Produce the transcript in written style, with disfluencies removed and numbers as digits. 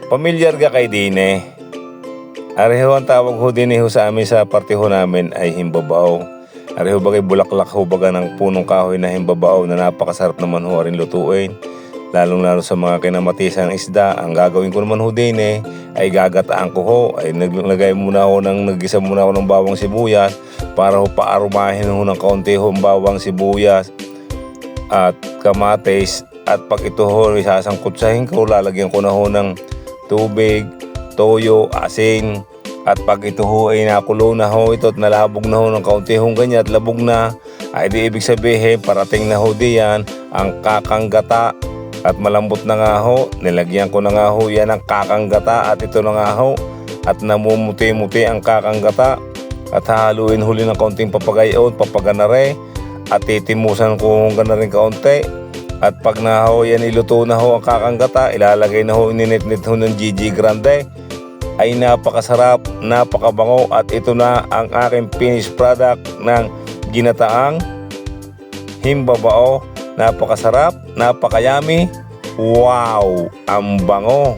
Pamilyar ka kay Dine. Areho ang tawag ho din ho sa amin sa partiho namin ay himbabaw. Areho bagay bulaklak ho baga ng punong kahoy na himbabaw na napakasarap naman ho rin lutuin. Lalong-lalo sa mga kinamatisang isda, ang gagawin ko naman ho din ay gagataan ko ho. Ay naggisa muna ako ng bawang sibuyas para ho paarumahin ho ng kaunti ho ang bawang sibuyas at kamatis. At pag ito ho isasangkutsahin ko, lalagyan ko na ho ng tubig, toyo, asin. At pag ito ho ay nakulo na ho ito at nalabog na ho ng kaunti hong ganyan at labog na, ay di ibig sabihin parating na ho diyan ang kakanggata. At malambot na nga ho, nilagyan ko na nga ho yan ang kakanggata at ito na nga ho. At namumuti-muti ang kakanggata at hahaluin huli ng kaunting papagayon, papaganare. At titimusan ko hong gana rin kaunti. At pag na ho yan iluto na ho ang kakanggata, ilalagay na ho, ininit-nit ho ng Gigi Grande. Ay napakasarap, napakabango at ito na ang aking finished product ng ginataang himbabao. Napakasarap, napakayami. Wow, ang bango.